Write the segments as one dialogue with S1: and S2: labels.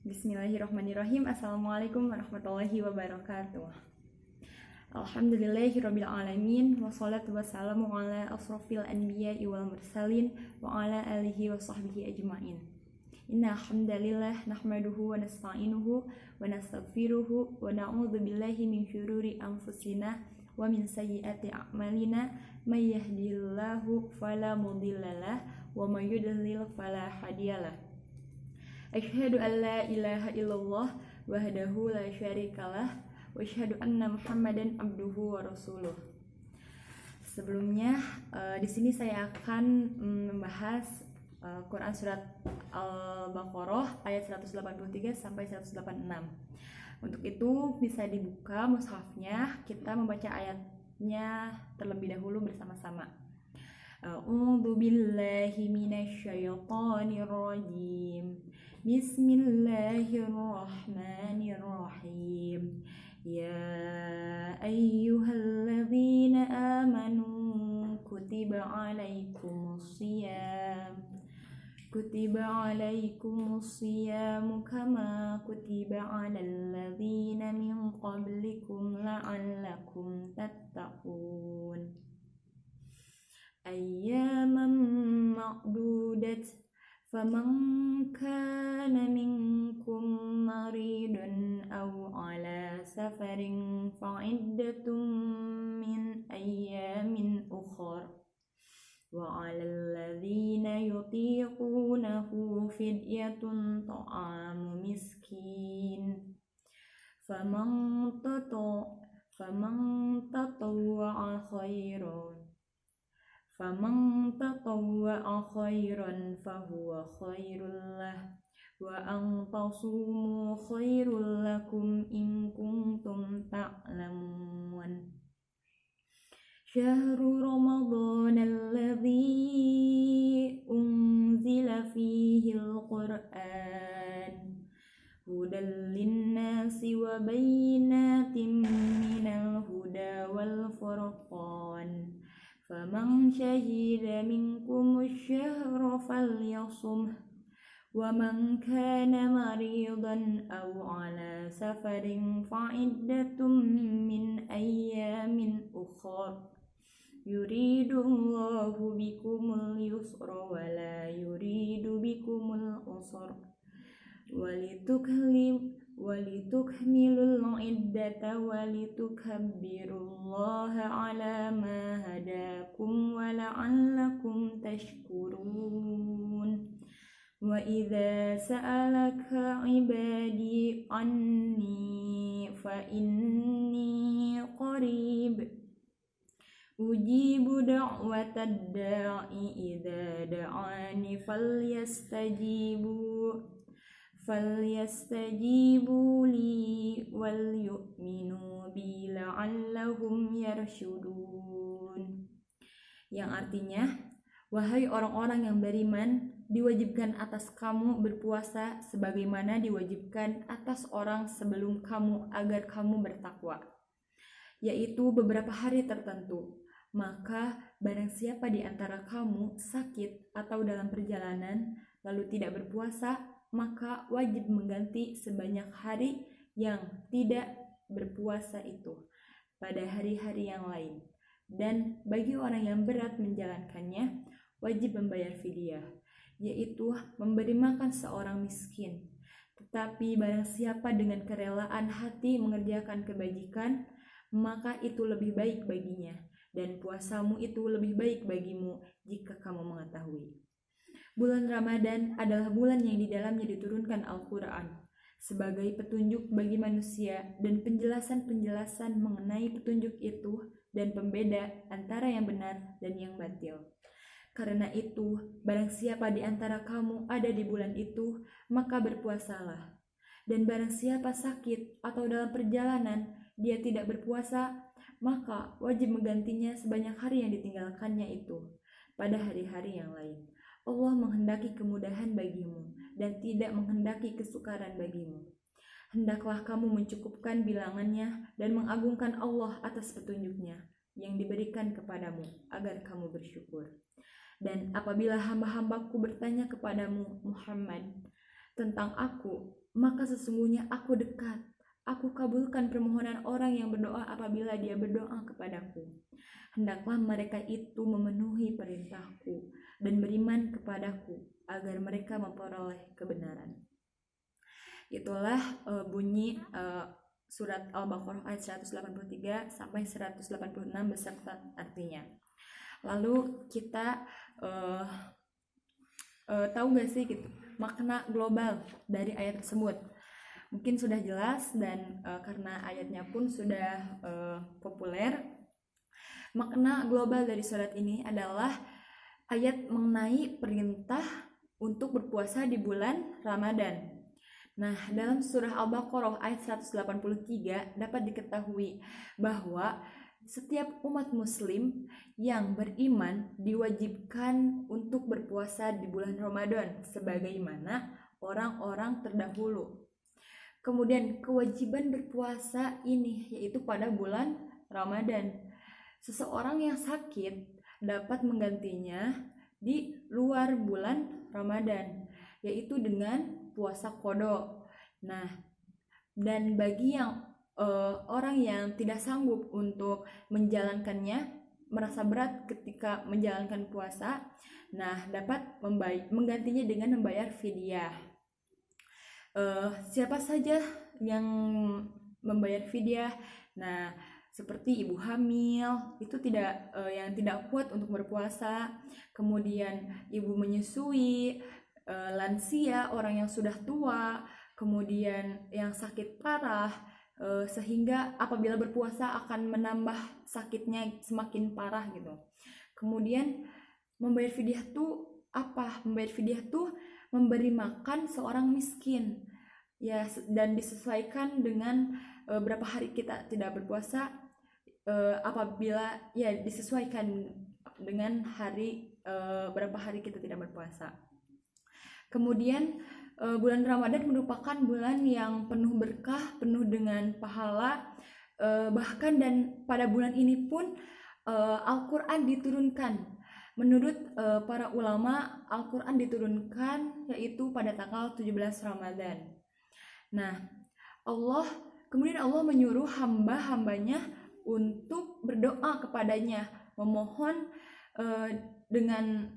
S1: Bismillahirrahmanirrahim. Assalamualaikum warahmatullahi wabarakatuh. Alhamdulillahirabbil alamin wassalatu wassalamu ala asrofil anbiya'i wal mursalin wa ala alihi wa sahbihi ajmain. Inna hamdalillah nahmaduhu wa nasta'inuhu wa nastaghfiruhu wa na'udzu billahi min syururi anfusina wa min sayyiati a'malina may yahdihillahu fala mudhillalah wa may yudlil fala hadiyalah. Asyhadu an la ilaha illallah wahdahu la syarikalah wa asyhadu anna Muhammadan abduhu wa rasuluh. Sebelumnya di sini saya akan membahas Quran surat Al-Baqarah ayat 183 sampai 186. Untuk itu bisa dibuka mushafnya, kita membaca ayatnya terlebih dahulu bersama-sama. A'udzu billahi minasy syaithanir rajim. Bismillahirrahmanirrahim. Ya ayyuhalladzina amanu kutiba alaikumus siyam kama kutiba alal ladzina min qablikum la'allakum tattaqun. Ayyaman ma'dudat faman kana minkum maridun aw ala safarin fa'iddatun min ayyamin ukhra wa 'alal ladzina yutiqunahu fidyatun ta'amu miskin faman tatawwa'a khairan fahuwa khairul lah wa an tasumu khairul lakum in kuntum ta'lamun. Syahru Ramadan alladzi unzila fihi al-Qur'an hudan linnasi wa bayyinatin minal huda wal furqan. Faman syahida minkumus syahra falyasumhu wa man kana maridan aw ala safarin fa'iddatun min ayyamin ukhra yuridullahu bikumul yusra wa la yuridu bikumul usra walitukmilul iddata walitukabbirullaha ala ma hadakum wa la'allakum tashkurun. Wa idza sa'alaka ibadi anni fa inni qarib ujibu da'watad da'i idza da'ani falyastajibu li wal yu'minu bi la'allahum yarshudun. Yang artinya, wahai orang-orang yang beriman, diwajibkan atas kamu berpuasa sebagaimana diwajibkan atas orang sebelum kamu agar kamu bertakwa, yaitu beberapa hari tertentu. Maka barang siapa di antara kamu sakit atau dalam perjalanan lalu tidak berpuasa, maka wajib mengganti sebanyak hari yang tidak berpuasa itu pada hari-hari yang lain. Dan bagi orang yang berat menjalankannya, wajib membayar fidyah, yaitu memberi makan seorang miskin. Tetapi barang siapa dengan kerelaan hati mengerjakan kebajikan, maka itu lebih baik baginya, dan puasamu itu lebih baik bagimu jika kamu mengetahui. Bulan Ramadan adalah bulan yang di dalamnya diturunkan Al-Quran sebagai petunjuk bagi manusia dan penjelasan-penjelasan mengenai petunjuk itu dan pembeda antara yang benar dan yang batil. Karena itu, barang siapa di antara kamu ada di bulan itu, maka berpuasalah. Dan barang siapa sakit atau dalam perjalanan dia tidak berpuasa, maka wajib menggantinya sebanyak hari yang ditinggalkannya itu pada hari-hari yang lain. Allah menghendaki kemudahan bagimu dan tidak menghendaki kesukaran bagimu. Hendaklah kamu mencukupkan bilangannya dan mengagungkan Allah atas petunjuknya yang diberikan kepadamu agar kamu bersyukur. Dan apabila hamba-hambaku bertanya kepadamu, Muhammad, tentang aku, maka sesungguhnya aku dekat. Aku kabulkan permohonan orang yang berdoa apabila dia berdoa kepadaku. Hendaklah mereka itu memenuhi perintahku dan beriman kepadaku agar mereka memperoleh kebenaran. Itulah bunyi surat Al-Baqarah ayat 183 sampai 186 beserta artinya. Lalu kita tahu gak sih gitu, makna global dari ayat tersebut? Mungkin sudah jelas dan karena ayatnya pun sudah populer. Makna global dari surat ini adalah ayat mengenai perintah untuk berpuasa di bulan Ramadan. Nah, dalam surah Al-Baqarah ayat 183 dapat diketahui bahwa setiap umat muslim yang beriman diwajibkan untuk berpuasa di bulan Ramadan sebagaimana orang-orang terdahulu. Kemudian kewajiban berpuasa ini yaitu pada bulan Ramadan. Seseorang yang sakit dapat menggantinya di luar bulan Ramadan, yaitu dengan puasa qada. Nah, dan bagi yang orang yang tidak sanggup untuk menjalankannya, merasa berat ketika menjalankan puasa, nah dapat menggantinya dengan membayar fidyah. Siapa saja yang membayar fidyah? Nah, seperti ibu hamil itu yang tidak kuat untuk berpuasa, kemudian ibu menyusui, lansia, orang yang sudah tua, kemudian yang sakit parah, sehingga apabila berpuasa akan menambah sakitnya semakin parah gitu. Kemudian membayar fidyah tuh apa? Membayar fidyah tuh memberi makan seorang miskin ya, dan disesuaikan dengan berapa hari kita tidak berpuasa, apabila ya disesuaikan dengan hari berapa hari kita tidak berpuasa. Kemudian bulan Ramadan merupakan bulan yang penuh berkah, penuh dengan pahala, bahkan dan pada bulan ini pun Al-Quran diturunkan. Menurut para ulama, Al-Quran diturunkan yaitu pada tanggal 17 Ramadan. Nah, kemudian Allah menyuruh hamba-hambanya untuk berdoa kepadanya, memohon dengan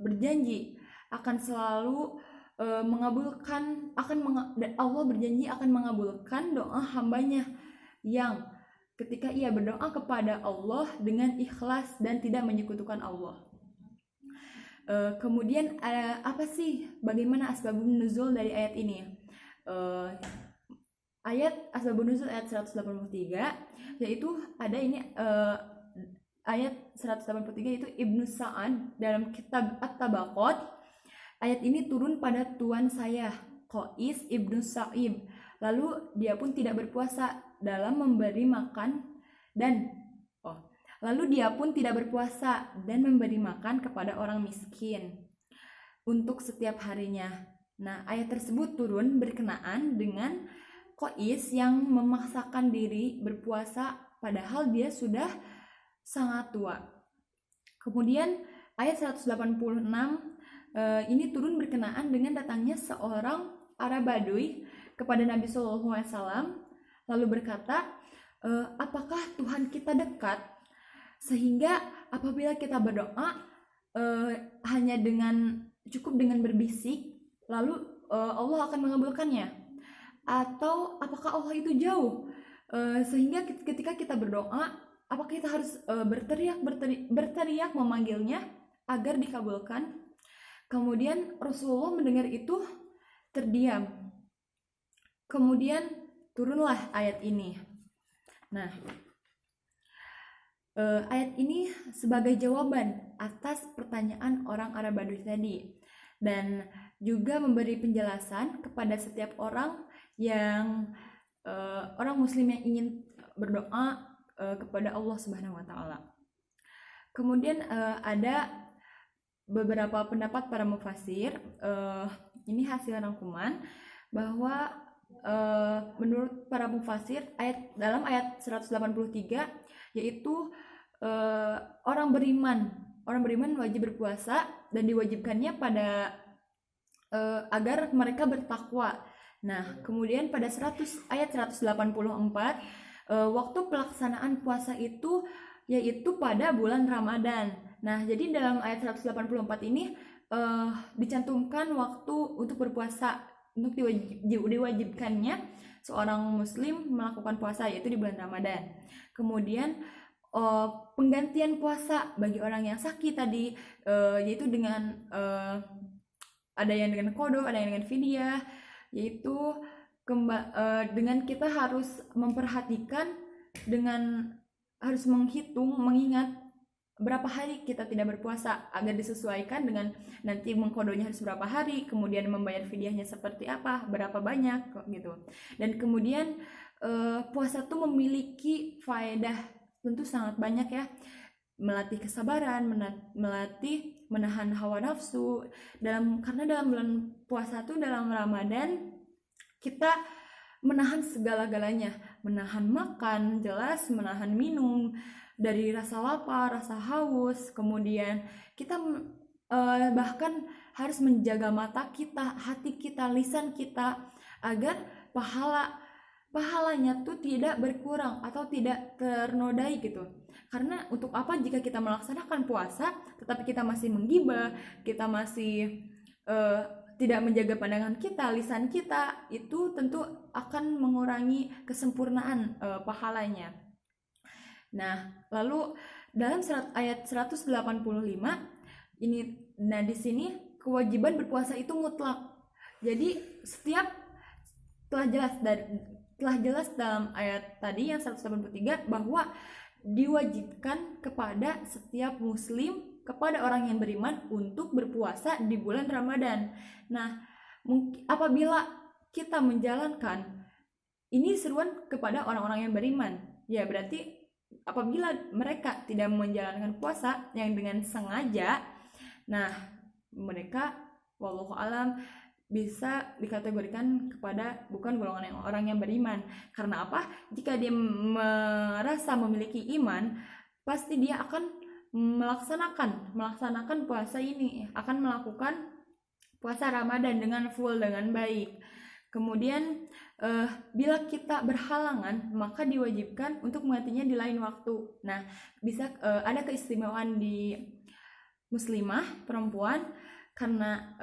S1: berjanji akan selalu mengabulkan, Allah berjanji akan mengabulkan doa hambanya yang ketika ia berdoa kepada Allah dengan ikhlas dan tidak menyekutukan Allah. Kemudian apa sih, bagaimana asbabun nuzul dari ayat ini? Ayat asbabun nuzul ayat 183 yaitu ada ini ayat 183 itu Ibnu Sa'ad dalam kitab At-Tabaqat. Ayat ini turun pada tuan saya Qais Ibnu Sa'ib. Lalu dia pun tidak berpuasa dalam memberi makan dan memberi makan kepada orang miskin untuk setiap harinya. Nah, ayat tersebut turun berkenaan dengan Qais yang memaksakan diri berpuasa padahal dia sudah sangat tua. Kemudian ayat 186 ini turun berkenaan dengan datangnya seorang Arab Baduy kepada Nabi SAW lalu berkata, apakah Tuhan kita dekat sehingga apabila kita berdoa hanya cukup dengan berbisik lalu Allah akan mengabulkannya, atau apakah Allah itu jauh sehingga ketika kita berdoa apakah kita harus berteriak memanggilnya agar dikabulkan? Kemudian Rasulullah mendengar itu terdiam. Kemudian turunlah ayat ini. Nah, ayat ini sebagai jawaban atas pertanyaan orang Arab Baduy tadi dan juga memberi penjelasan kepada setiap orang orang muslim yang ingin berdoa kepada Allah Subhanahu wa taala. Kemudian ada beberapa pendapat para mufasir, ini hasil rangkuman bahwa menurut para mufasir dalam ayat 183 yaitu orang beriman wajib berpuasa dan diwajibkannya pada agar mereka bertakwa. Nah, kemudian pada ayat 184, waktu pelaksanaan puasa itu yaitu pada bulan Ramadan. Nah, jadi dalam ayat 184 ini dicantumkan waktu untuk berpuasa, untuk diwajibkannya seorang muslim melakukan puasa yaitu di bulan Ramadan. Kemudian penggantian puasa bagi orang yang sakit tadi yaitu dengan ada yang dengan qada, ada yang dengan fidyah, yaitu dengan kita harus memperhatikan, dengan harus mengingat berapa hari kita tidak berpuasa agar disesuaikan dengan nanti mengkodonya harus berapa hari, kemudian membayar fidyahnya seperti apa, berapa banyak gitu. Dan kemudian puasa tuh memiliki faedah tentu sangat banyak ya, melatih kesabaran, melatih menahan hawa nafsu. Karena dalam bulan puasa tuh, dalam Ramadan, kita menahan segala-galanya, menahan makan, jelas menahan minum, dari rasa lapar, rasa haus, kemudian kita bahkan harus menjaga mata kita, hati kita, lisan kita, agar pahalanya tuh tidak berkurang atau tidak ternodai gitu. Karena untuk apa jika kita melaksanakan puasa tetapi kita masih menggibah, kita masih tidak menjaga pandangan kita, lisan kita, itu tentu akan mengurangi kesempurnaan pahalanya. Nah, lalu dalam ayat 185 ini, nah di sini kewajiban berpuasa itu mutlak. Jadi telah jelas dalam ayat tadi yang 183 bahwa diwajibkan kepada setiap muslim, kepada orang yang beriman untuk berpuasa di bulan Ramadan. Nah, apabila kita menjalankan ini seruan kepada orang-orang yang beriman, ya berarti apabila mereka tidak menjalankan puasa yang dengan sengaja, nah mereka wallahu alam bisa dikategorikan kepada bukan golongan orang yang beriman. Karena apa? Jika dia merasa memiliki iman, pasti dia akan melaksanakan puasa ini, akan melakukan puasa Ramadan dengan full, dengan baik. Kemudian bila kita berhalangan, maka diwajibkan untuk menggantinya di lain waktu. Nah, bisa ada keistimewaan di muslimah perempuan karena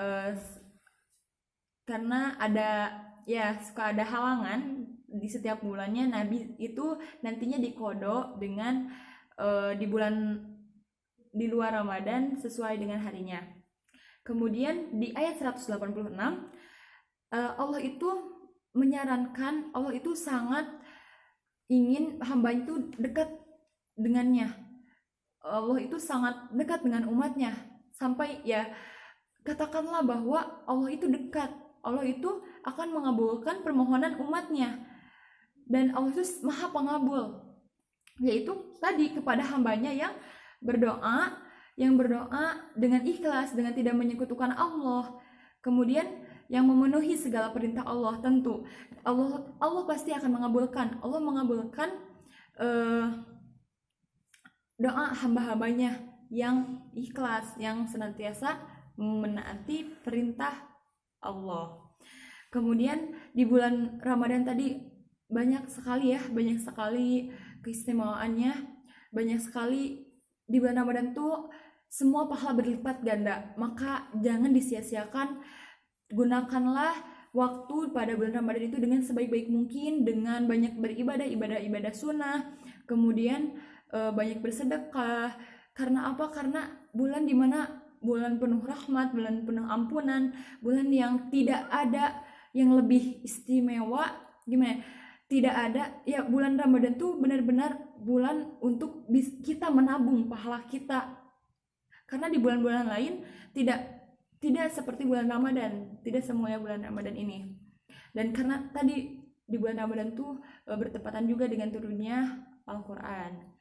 S1: suka ada halangan di setiap bulannya. Nabi itu nantinya diqodho dengan di luar Ramadan sesuai dengan harinya. Kemudian di ayat 186 Allah itu menyarankan, Allah itu sangat ingin hamba itu dekat dengannya. Allah itu sangat dekat dengan umatnya, sampai ya katakanlah bahwa Allah itu dekat, Allah itu akan mengabulkan permohonan umatnya, dan Allah itu maha pengabul, yaitu tadi kepada hambanya yang berdoa dengan ikhlas, dengan tidak menyekutukan Allah, kemudian yang memenuhi segala perintah Allah. Tentu Allah pasti akan mengabulkan. Allah mengabulkan doa hamba-hambanya yang ikhlas, yang senantiasa menaati perintah Allah. Kemudian di bulan Ramadan tadi banyak sekali keistimewaannya, banyak sekali. Di bulan Ramadan tuh semua pahala berlipat ganda, maka jangan disia-siakan. Gunakanlah waktu pada bulan Ramadan itu dengan sebaik-baik mungkin, dengan banyak beribadah sunnah, kemudian banyak bersedekah. Karena apa? Karena bulan dimana bulan penuh rahmat, bulan penuh ampunan, bulan yang tidak ada yang lebih istimewa. Gimana? Tidak ada ya, bulan Ramadan tuh benar-benar bulan untuk kita menabung pahala kita. Karena di bulan-bulan lain tidak seperti bulan Ramadan, tidak semuanya bulan Ramadan ini. Dan karena tadi di bulan Ramadan tuh bertepatan juga dengan turunnya Al-Quran.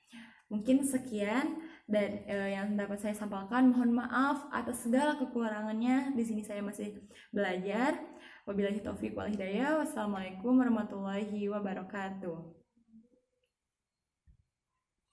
S1: Mungkin sekian dan yang dapat saya sampaikan. Mohon maaf atas segala kekurangannya. Di sini saya masih belajar. Wabillahi taufiq wal hidayah. Wassalamualaikum warahmatullahi wabarakatuh.